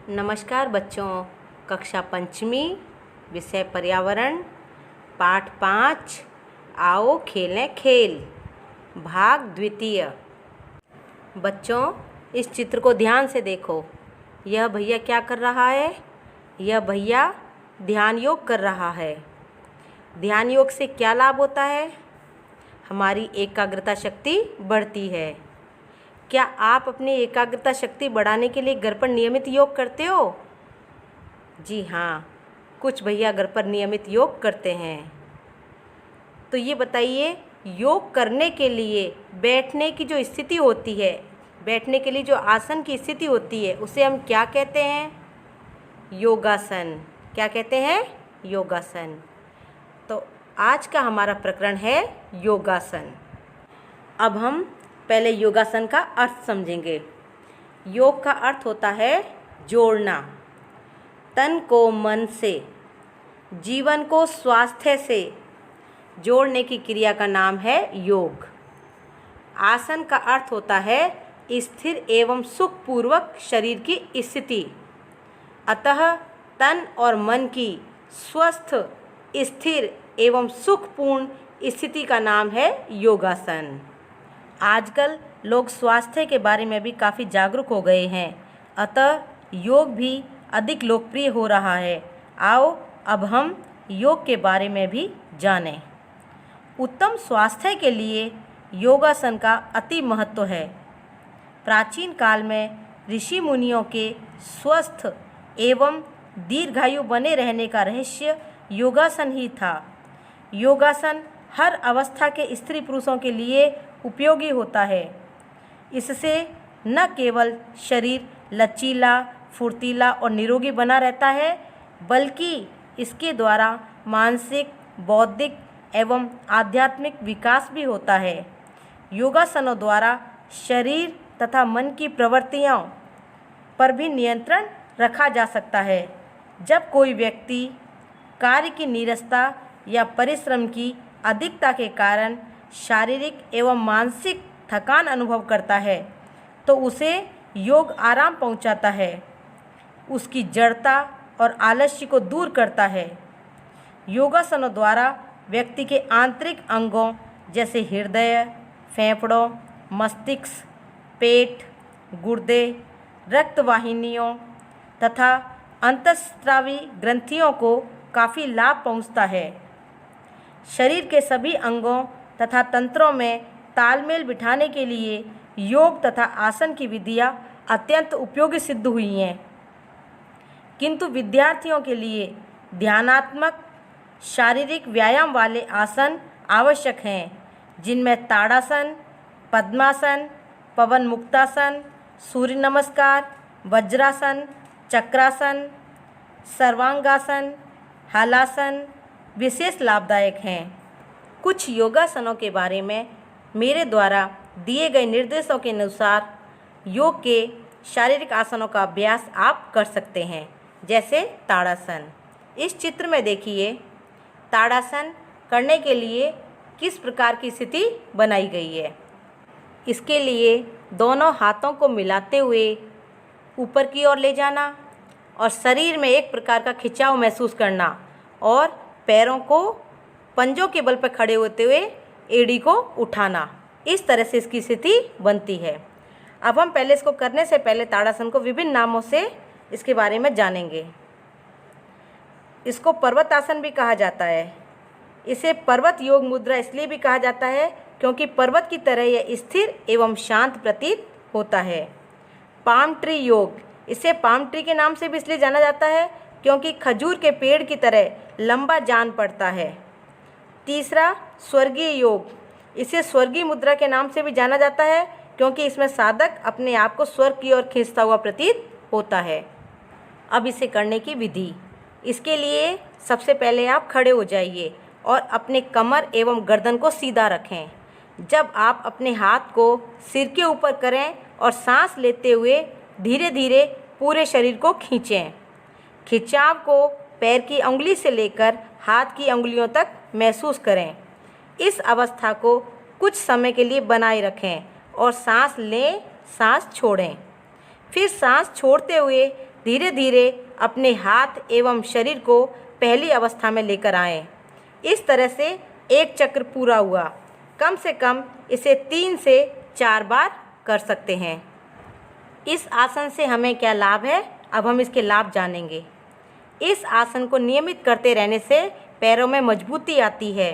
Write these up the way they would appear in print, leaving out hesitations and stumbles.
नमस्कार बच्चों। कक्षा पंचमी, विषय पर्यावरण, पाठ 5 आओ खेलें खेल, भाग द्वितीय। बच्चों, इस चित्र को ध्यान से देखो। यह भैया क्या कर रहा है? यह भैया ध्यान योग कर रहा है। ध्यान योग से क्या लाभ होता है? हमारी एकाग्रता शक्ति बढ़ती है। क्या आप अपनी एकाग्रता शक्ति बढ़ाने के लिए घर पर नियमित योग करते हो? जी हाँ, कुछ भैया घर पर नियमित योग करते हैं। तो ये बताइए, योग करने के लिए बैठने की जो स्थिति होती है, बैठने के लिए जो आसन की स्थिति होती है, उसे हम क्या कहते हैं? योगासन। क्या कहते हैं? योगासन। तो आज का हमारा प्रकरण है योगासन। अब हम पहले योगासन का अर्थ समझेंगे। योग का अर्थ होता है जोड़ना, तन को मन से, जीवन को स्वास्थ्य से जोड़ने की क्रिया का नाम है योग। आसन का अर्थ होता है स्थिर एवं सुखपूर्वक शरीर की स्थिति। अतः तन और मन की स्वस्थ, स्थिर एवं सुखपूर्ण स्थिति का नाम है योगासन। आजकल लोग स्वास्थ्य के बारे में भी काफ़ी जागरूक हो गए हैं, अतः योग भी अधिक लोकप्रिय हो रहा है। आओ अब हम योग के बारे में भी जानें। उत्तम स्वास्थ्य के लिए योगासन का अति महत्व है। प्राचीन काल में ऋषि मुनियों के स्वस्थ एवं दीर्घायु बने रहने का रहस्य योगासन ही था। योगासन हर अवस्था के स्त्री पुरुषों के लिए उपयोगी होता है। इससे न केवल शरीर लचीला, फुर्तीला और निरोगी बना रहता है, बल्कि इसके द्वारा मानसिक, बौद्धिक एवं आध्यात्मिक विकास भी होता है। योगासनों द्वारा शरीर तथा मन की प्रवृत्तियों पर भी नियंत्रण रखा जा सकता है। जब कोई व्यक्ति कार्य की नीरसता या परिश्रम की अधिकता के कारण शारीरिक एवं मानसिक थकान अनुभव करता है, तो उसे योग आराम पहुंचाता है, उसकी जड़ता और आलस्य को दूर करता है। योगासनों द्वारा व्यक्ति के आंतरिक अंगों जैसे हृदय, फेफड़ों, मस्तिष्क, पेट, गुर्दे, रक्तवाहिनियों तथा अंतःस्रावी ग्रंथियों को काफ़ी लाभ पहुंचता है। शरीर के सभी अंगों तथा तंत्रों में तालमेल बिठाने के लिए योग तथा आसन की विधियाँ अत्यंत उपयोगी सिद्ध हुई हैं। किंतु विद्यार्थियों के लिए ध्यानात्मक शारीरिक व्यायाम वाले आसन आवश्यक हैं, जिनमें ताड़ासन, पद्मासन, पवन मुक्तासन, सूर्य नमस्कार, वज्रासन, चक्रासन, सर्वांगासन, हलासन विशेष लाभदायक हैं। कुछ योगासनों के बारे में मेरे द्वारा दिए गए निर्देशों के अनुसार योग के शारीरिक आसनों का अभ्यास आप कर सकते हैं, जैसे ताड़ासन। इस चित्र में देखिए, ताड़ासन करने के लिए किस प्रकार की स्थिति बनाई गई है। इसके लिए दोनों हाथों को मिलाते हुए ऊपर की ओर ले जाना और शरीर में एक प्रकार का खिंचाव महसूस करना और पैरों को पंजों के बल पर खड़े होते हुए एड़ी को उठाना। इस तरह से इसकी स्थिति बनती है। अब हम पहले इसको करने से पहले ताड़ासन को विभिन्न नामों से इसके बारे में जानेंगे। इसको पर्वत आसन भी कहा जाता है। इसे पर्वत योग मुद्रा इसलिए भी कहा जाता है क्योंकि पर्वत की तरह यह स्थिर एवं शांत प्रतीत होता है। पाम ट्री योग, इसे पाम ट्री के नाम से भी इसलिए जाना जाता है क्योंकि खजूर के पेड़ की तरह लंबा जान पड़ता है। तीसरा, स्वर्गीय योग, इसे स्वर्गीय मुद्रा के नाम से भी जाना जाता है क्योंकि इसमें साधक अपने आप को स्वर्ग की ओर खींचता हुआ प्रतीत होता है। अब इसे करने की विधि। इसके लिए सबसे पहले आप खड़े हो जाइए और अपने कमर एवं गर्दन को सीधा रखें। जब आप अपने हाथ को सिर के ऊपर करें और सांस लेते हुए धीरे धीरे पूरे शरीर को खींचें। खिंचाव को पैर की अंगुली से लेकर हाथ की अंगुलियों तक महसूस करें। इस अवस्था को कुछ समय के लिए बनाए रखें और सांस लें, सांस छोड़ें। फिर सांस छोड़ते हुए धीरे धीरे अपने हाथ एवं शरीर को पहली अवस्था में लेकर आएं। इस तरह से एक चक्र पूरा हुआ। कम से कम इसे 3 से 4 बार कर सकते हैं। इस आसन से हमें क्या लाभ है, अब हम इसके लाभ जानेंगे। इस आसन को नियमित करते रहने से पैरों में मजबूती आती है,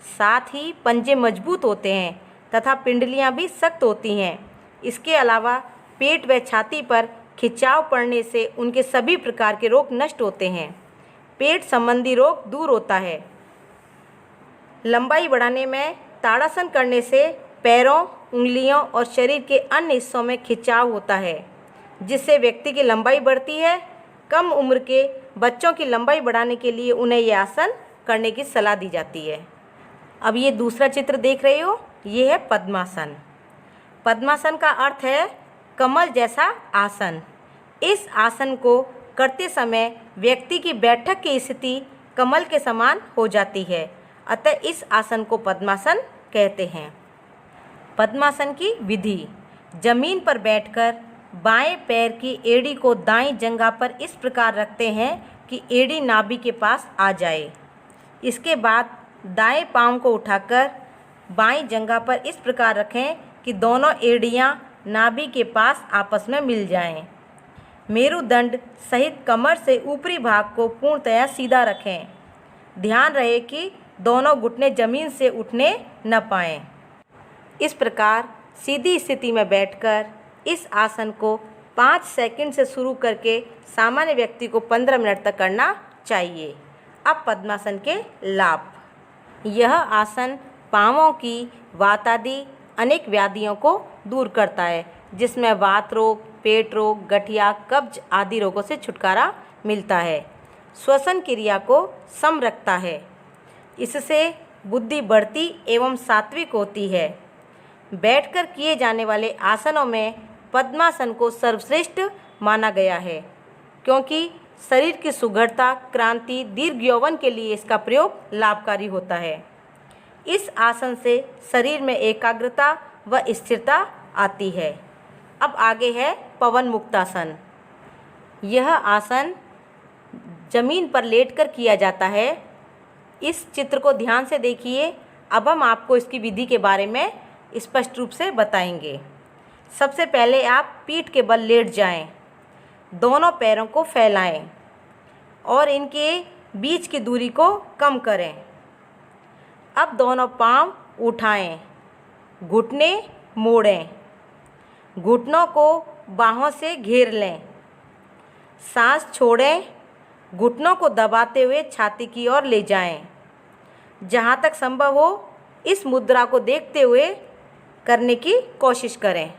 साथ ही पंजे मजबूत होते हैं तथा पिंडलियां भी सख्त होती हैं। इसके अलावा पेट व छाती पर खिंचाव पड़ने से उनके सभी प्रकार के रोग नष्ट होते हैं। पेट संबंधी रोग दूर होता है। लंबाई बढ़ाने में ताड़ासन करने से पैरों, उंगलियों और शरीर के अन्य हिस्सों में खिंचाव होता है, जिससे व्यक्ति की लंबाई बढ़ती है। कम उम्र के बच्चों की लंबाई बढ़ाने के लिए उन्हें यह आसन करने की सलाह दी जाती है। अब ये दूसरा चित्र देख रहे हो, ये है पद्मासन। पद्मासन का अर्थ है कमल जैसा आसन। इस आसन को करते समय व्यक्ति की बैठक की स्थिति कमल के समान हो जाती है, अतः इस आसन को पद्मासन कहते हैं। पद्मासन की विधि: जमीन पर बैठकर बाएं पैर की एड़ी को दाईं जंघा पर इस प्रकार रखते हैं कि एड़ी नाभि के पास आ जाए। इसके बाद दाएं पांव को उठाकर बाईं जंघा पर इस प्रकार रखें कि दोनों एड़ियां नाभि के पास आपस में मिल जाएं। मेरुदंड सहित कमर से ऊपरी भाग को पूर्णतया सीधा रखें। ध्यान रहे कि दोनों घुटने जमीन से उठने न पाएं। इस प्रकार सीधी स्थिति में बैठकर इस आसन को 5 सेकंड से शुरू करके सामान्य व्यक्ति को 15 मिनट तक करना चाहिए। अब पद्मासन के लाभ: यह आसन पांवों की वात आदि अनेक व्याधियों को दूर करता है, जिसमें वात रोग, पेट रोग, गठिया, कब्ज आदि रोगों से छुटकारा मिलता है। श्वसन क्रिया को सम रखता है। इससे बुद्धि बढ़ती एवं सात्विक होती है। बैठकर किए जाने वाले आसनों में पद्मासन को सर्वश्रेष्ठ माना गया है, क्योंकि शरीर की सुघड़ता, क्रांति, दीर्घ यौवन के लिए इसका प्रयोग लाभकारी होता है। इस आसन से शरीर में एकाग्रता व स्थिरता आती है। अब आगे है पवन मुक्तासन। यह आसन जमीन पर लेटकर किया जाता है। इस चित्र को ध्यान से देखिए। अब हम आपको इसकी विधि के बारे में स्पष्ट रूप से बताएंगे। सबसे पहले आप पीठ के बल लेट जाएं, दोनों पैरों को फैलाएं और इनके बीच की दूरी को कम करें। अब दोनों पांव उठाएं, घुटने मोड़ें, घुटनों को बाहों से घेर लें, सांस छोड़ें, घुटनों को दबाते हुए छाती की ओर ले जाएं। जहाँ तक संभव हो इस मुद्रा को देखते हुए करने की कोशिश करें।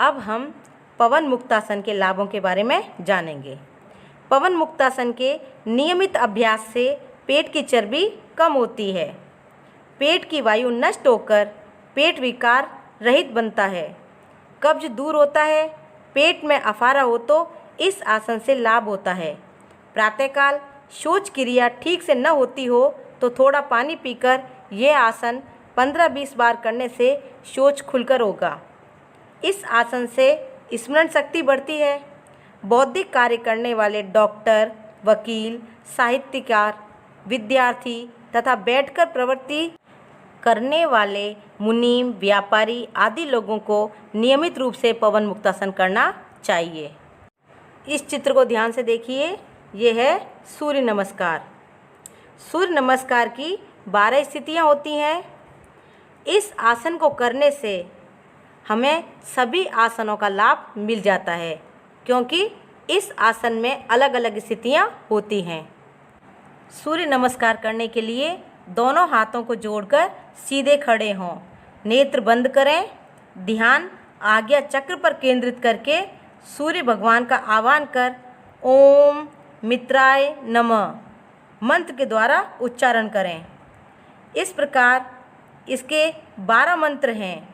अब हम पवन मुक्तासन के लाभों के बारे में जानेंगे। पवन मुक्तासन के नियमित अभ्यास से पेट की चर्बी कम होती है, पेट की वायु नष्ट होकर पेट विकार रहित बनता है, कब्ज दूर होता है, पेट में अफारा हो तो इस आसन से लाभ होता है। प्रातःकाल शौच क्रिया ठीक से न होती हो तो थोड़ा पानी पीकर यह आसन 15-20 बार करने से शौच खुलकर होगा। इस आसन से स्मरण शक्ति बढ़ती है। बौद्धिक कार्य करने वाले डॉक्टर, वकील, साहित्यकार, विद्यार्थी तथा बैठकर प्रवृत्ति करने वाले मुनीम, व्यापारी आदि लोगों को नियमित रूप से पवन मुक्तासन करना चाहिए। इस चित्र को ध्यान से देखिए। ये है सूर्य नमस्कार। सूर्य नमस्कार की 12 स्थितियाँ होती हैं। इस आसन को करने से हमें सभी आसनों का लाभ मिल जाता है, क्योंकि इस आसन में अलग अलग स्थितियाँ होती हैं। सूर्य नमस्कार करने के लिए दोनों हाथों को जोड़कर सीधे खड़े हों, नेत्र बंद करें, ध्यान आज्ञा चक्र पर केंद्रित करके सूर्य भगवान का आह्वान कर ओम मित्राय नमः मंत्र के द्वारा उच्चारण करें। इस प्रकार इसके 12 मंत्र हैं।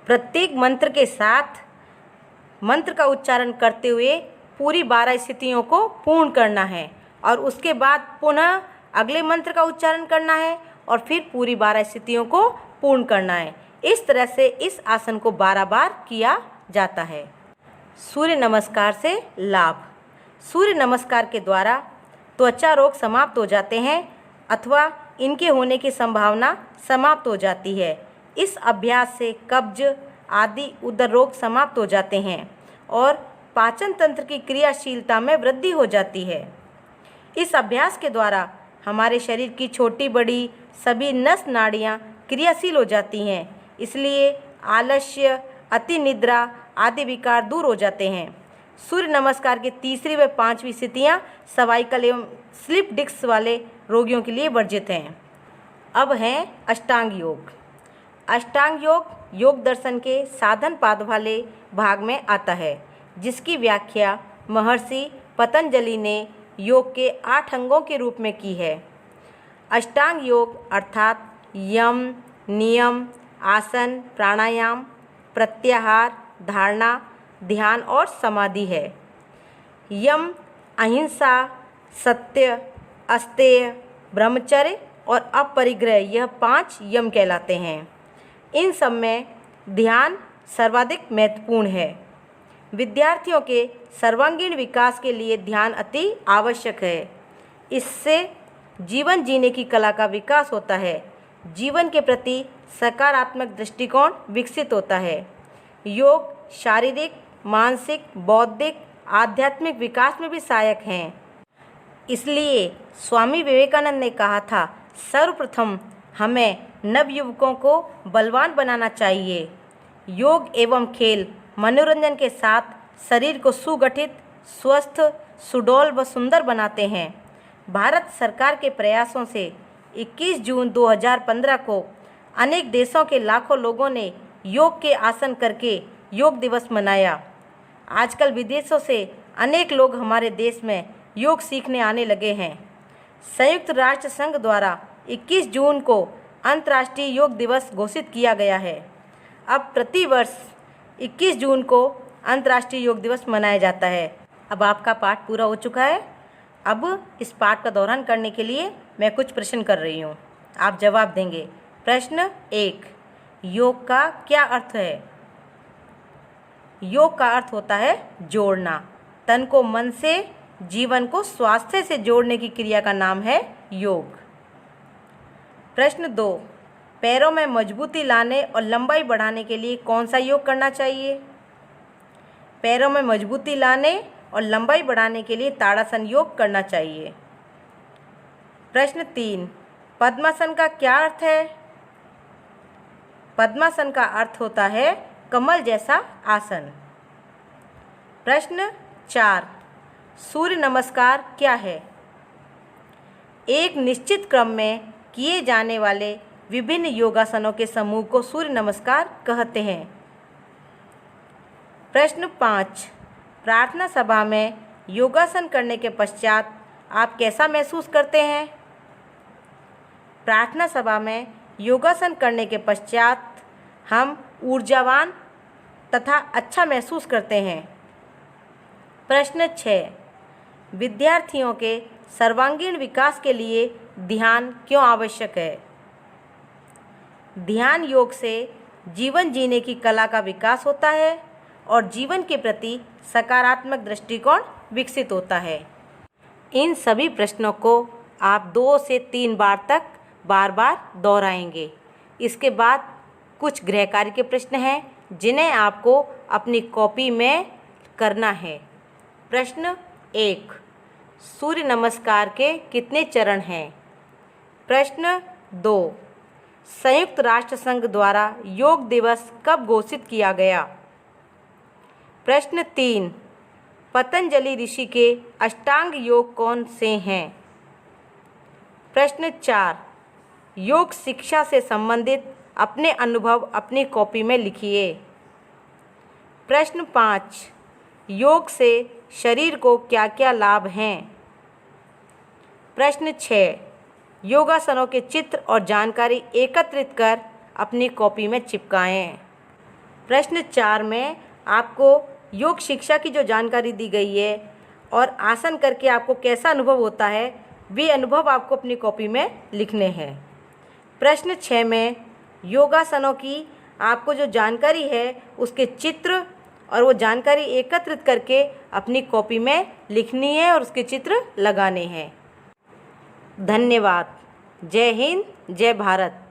प्रत्येक मंत्र के साथ मंत्र का उच्चारण करते हुए पूरी 12 स्थितियों को पूर्ण करना है और उसके बाद पुनः अगले मंत्र का उच्चारण करना है और फिर पूरी 12 स्थितियों को पूर्ण करना है। इस तरह से इस आसन को 12 बार किया जाता है। सूर्य नमस्कार से लाभ: सूर्य नमस्कार के द्वारा त्वचा रोग समाप्त हो जाते हैं अथवा इनके होने की संभावना समाप्त हो जाती है। इस अभ्यास से कब्ज आदि उदर रोग समाप्त हो जाते हैं और पाचन तंत्र की क्रियाशीलता में वृद्धि हो जाती है। इस अभ्यास के द्वारा हमारे शरीर की छोटी बड़ी सभी नस नाड़ियाँ क्रियाशील हो जाती हैं, इसलिए आलस्य, अति निद्रा आदि विकार दूर हो जाते हैं। सूर्य नमस्कार की तीसरी व पांचवी स्थितियाँ सर्वाइकल एवं स्लिप डिस्क वाले रोगियों के लिए वर्जित हैं। अब हैं अष्टांग योग। अष्टांग योग योग दर्शन के साधन पाद वाले भाग में आता है, जिसकी व्याख्या महर्षि पतंजलि ने योग के 8 अंगों के रूप में की है। अष्टांग योग अर्थात यम, नियम, आसन, प्राणायाम, प्रत्याहार, धारणा, ध्यान और समाधि है। यम अहिंसा, सत्य, अस्तेय, ब्रह्मचर्य और अपरिग्रह, यह 5 यम कहलाते हैं। इन सब में ध्यान सर्वाधिक महत्वपूर्ण है। विद्यार्थियों के सर्वांगीण विकास के लिए ध्यान अति आवश्यक है। इससे जीवन जीने की कला का विकास होता है। जीवन के प्रति सकारात्मक दृष्टिकोण विकसित होता है। योग शारीरिक, मानसिक, बौद्धिक, आध्यात्मिक विकास में भी सहायक हैं। इसलिए स्वामी विवेकानंद ने कहा था, सर्वप्रथम हमें नवयुवकों को बलवान बनाना चाहिए। योग एवं खेल मनोरंजन के साथ शरीर को सुगठित, स्वस्थ, सुडौल व सुंदर बनाते हैं। भारत सरकार के प्रयासों से 21 जून 2015 को अनेक देशों के लाखों लोगों ने योग के आसन करके योग दिवस मनाया। आजकल विदेशों से अनेक लोग हमारे देश में योग सीखने आने लगे हैं। संयुक्त राष्ट्र संघ द्वारा 21 जून को अंतर्राष्ट्रीय योग दिवस घोषित किया गया है। अब प्रतिवर्ष 21 जून को अंतर्राष्ट्रीय योग दिवस मनाया जाता है। अब आपका पाठ पूरा हो चुका है। अब इस पाठ का दोहरान करने के लिए मैं कुछ प्रश्न कर रही हूँ, आप जवाब देंगे। प्रश्न 1, योग का क्या अर्थ है? योग का अर्थ होता है जोड़ना। तन को मन से, जीवन को स्वास्थ्य से जोड़ने की क्रिया का नाम है योग। प्रश्न 2, पैरों में मजबूती लाने और लंबाई बढ़ाने के लिए कौन सा योग करना चाहिए? पैरों में मजबूती लाने और लंबाई बढ़ाने के लिए ताड़ासन योग करना चाहिए। प्रश्न 3, पद्मासन का क्या अर्थ है? पद्मासन का अर्थ होता है कमल जैसा आसन। प्रश्न 4, सूर्य नमस्कार क्या है? एक निश्चित क्रम में किए जाने वाले विभिन्न योगासनों के समूह को सूर्य नमस्कार कहते हैं। प्रश्न 5, प्रार्थना सभा में योगासन करने के पश्चात आप कैसा महसूस करते हैं? प्रार्थना सभा में योगासन करने के पश्चात हम ऊर्जावान तथा अच्छा महसूस करते हैं। प्रश्न 6, विद्यार्थियों के सर्वांगीण विकास के लिए ध्यान क्यों आवश्यक है? ध्यान योग से जीवन जीने की कला का विकास होता है और जीवन के प्रति सकारात्मक दृष्टिकोण विकसित होता है। इन सभी प्रश्नों को आप 2 से 3 बार तक बार बार दोहराएंगे। इसके बाद कुछ गृह कार्य के प्रश्न हैं जिन्हें आपको अपनी कॉपी में करना है। प्रश्न 1, सूर्य नमस्कार के कितने चरण हैं? प्रश्न 2, संयुक्त राष्ट्र संघ द्वारा योग दिवस कब घोषित किया गया? प्रश्न 3, पतंजलि ऋषि के अष्टांग योग कौन से हैं? प्रश्न 4, योग शिक्षा से संबंधित अपने अनुभव अपनी कॉपी में लिखिए। प्रश्न 5, योग से शरीर को क्या क्या लाभ हैं? प्रश्न 6, योगासनों के चित्र और जानकारी एकत्रित कर अपनी कॉपी में चिपकाएं। प्रश्न 4 में आपको योग शिक्षा की जो जानकारी दी गई है और आसन करके आपको कैसा अनुभव होता है, वे अनुभव आपको अपनी कॉपी में लिखने हैं। प्रश्न 6 में योगासनों की आपको जो जानकारी है उसके चित्र और वो जानकारी एकत्रित करके अपनी कॉपी में लिखनी है और उसके चित्र लगाने हैं। धन्यवाद। जय हिंद, जय भारत।